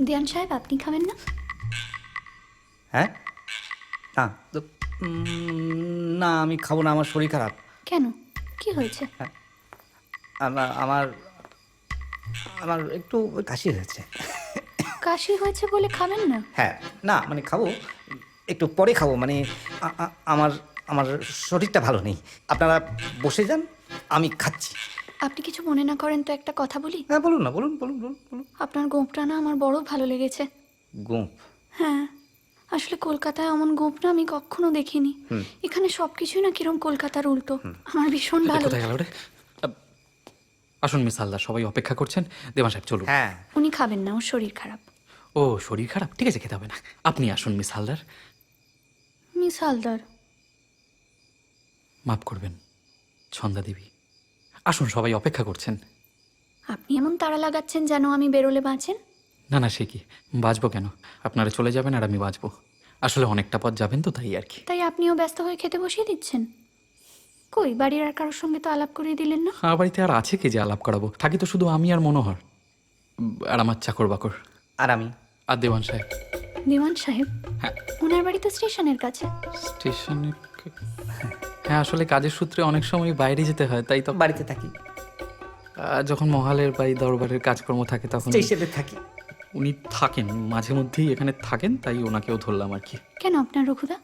দেওয়ান সাহেব, আপনি খাবেন না? হ্যাঁ, না না আমি খাবো না, আমার শরীর খারাপ। কেন, কি হয়েছে? আমার আমার আমার একটু কাশি হয়েছে। কাশি হয়েছে বলে খাবেন না? হ্যাঁ, না মানে খাবো, একটু পরে খাবো, মানে আমার আমার শরীরটা ভালো নেই। আপনারা বসে যান, আমি খাচ্ছি। আপনি কিছু মনে না করেন তো একটা কথা বলি? হ্যাঁ বলুন না, বলুন বলুন বলুন বলুন। আপনার গোঁপটা না আমার বড় ভালো লেগেছে। গোঁপ? হ্যাঁ, আসলে কলকাতায় এমন গোঁপ না আমি কখনো দেখিনি। এখানে সব কিছুই না কিরম কলকাতার উল্টো। আমার ভীষণ ভালো। কোথায় গেল রে? আসুন মিস হালদার, সবাই অপেক্ষা করছেন। দেওয়ান সাহেব চলুন। হ্যাঁ, উনি খাবেন না, ওর শরীর খারাপ। ও শরীর খারাপ, ঠিক আছে, খেতে হবে না। আপনি আসুন মিস হালদার। মিস হালদার? মাফ করবেন ছন্দা দেবী, আসুন, সবাই অপেক্ষা করছেন। আপনি এমন তাড়া লাগাচ্ছেন যেন আমি বেরোলে বাঁচেন। না না, সে কি, বাঁচবো কেন? আপনারা চলে যাবেন আর আমি বাঁচবো। আসলে অনেকটা পথ যাবেন তো, তাই আর কি। তাই আপনিও ব্যস্ত হয়ে খেতে বসিয়ে দিচ্ছেন? কই, বাড়ির আর কারোর সঙ্গে তো আলাপ করিয়ে দিলেন না? আমার বাড়িতে আর আছে কে যে আলাপ করাবো? থাকি তো শুধু আমি আর মনোহর, আর আমার চাকর বাকর, আর আমি। আর দেওয়ান সাহেব। দেওয়ান সাহেব? হ্যাঁ। ওনার বাড়ি তো স্টেশনের কাছে। স্টেশনে? হ্যাঁ, আসলে কাজের সূত্রে অনেক সময় বাইরে যেতে হয়, তাই তো বাড়িতে থাকি, যখন মহালের বা এই দরবারের কাজকর্ম থাকে তখন স্টেশনে থাকি। উনি থাকেন, মাঝে মধ্যেই এখানে থাকেন, তাই ওনাকেও ধরলাম আর কি। কেন, আপনার রঘুদা?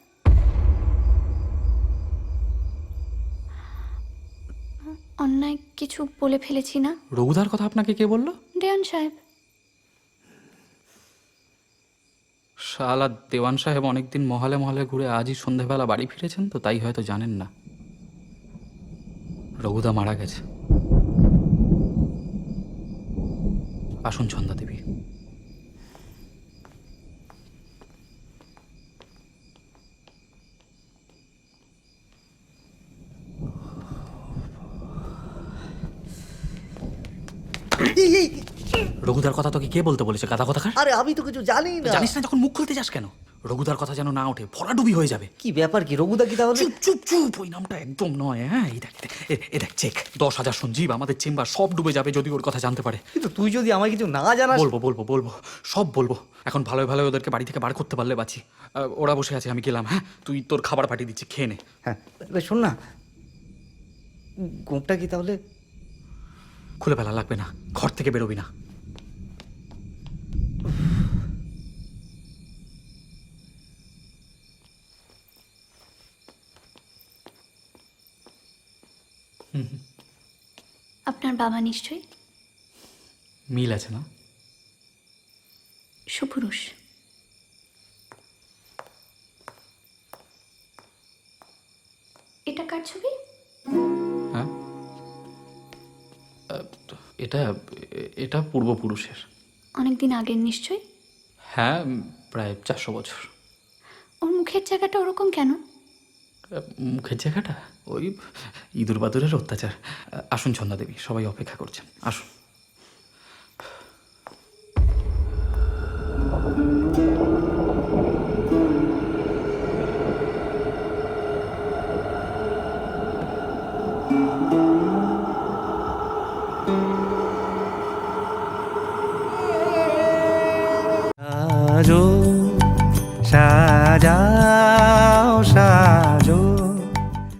অন্যায় কিছু বলে ফেলেছি না? রঘুদার কথা আপনাকে কে বললো? দেওয়ান সাহেব। শালা দেওয়ান সাহেব অনেকদিন মহলে মহলে ঘুরে আজই সন্ধেবেলা বাড়ি ফিরেছেন, তো তাই হয়তো জানেন না রঘুদা মারা গেছে। আসুন ছন্দা দেবী। রঘুদার কথা তোকে কে বলতে বলেছে, গাধা কথাকার? আরে আমি তো কিছু জানি না। জানিস না যখন মুখ খুলতে যাস কেন? রঘুদার কথা যেন না ওঠে, ভরাডুবি হয়ে যাবে। কি ব্যাপার, কি রঘুদা কি তাহলে? চুপ চুপ চুপ, ওই নামটা একদম নয়। হ্যাঁ, এই দেখ এ দেখ, চেক 10,000 সঞ্জীব, আমাদের চেম্বার সব ডুবে যাবে যদি ওর কথা জানতে পারে। কিন্তু তুই যদি আমায় কিছু না জানাস। বলবো বলবো বলবো, সব বলবো। এখন ভালোই ভালো ওদেরকে বাড়ি থেকে বার করতে পারলে বাঁচি। ওরা বসে আছে, আমি গেলাম। হ্যাঁ, তুই তোর খাবার পাঠিয়ে দিচ্ছি, খেয়ে নে। হ্যাঁ, শোন না, গোঁপটা কি তাহলে? খুলে ফেলা লাগবে না, ঘর থেকে বেরোবি না। আপনার বাবা নিশ্চয়ই মিল আছে না? সুপুরুষ। এটা কার ছবি? হ্যাঁ, এটা এটা পূর্বপুরুষের। অনেকদিন আগের নিশ্চয়ই। হ্যাঁ, প্রায় 400 বছর। ওর মুখের জায়গাটা ওরকম কেন? মুখের জায়গাটা ওই ইঁদুর বাদুরের অত্যাচার। আসুন ছন্দা দেবী, সবাই অপেক্ষা করছেন, আসুন। সাজো সাজা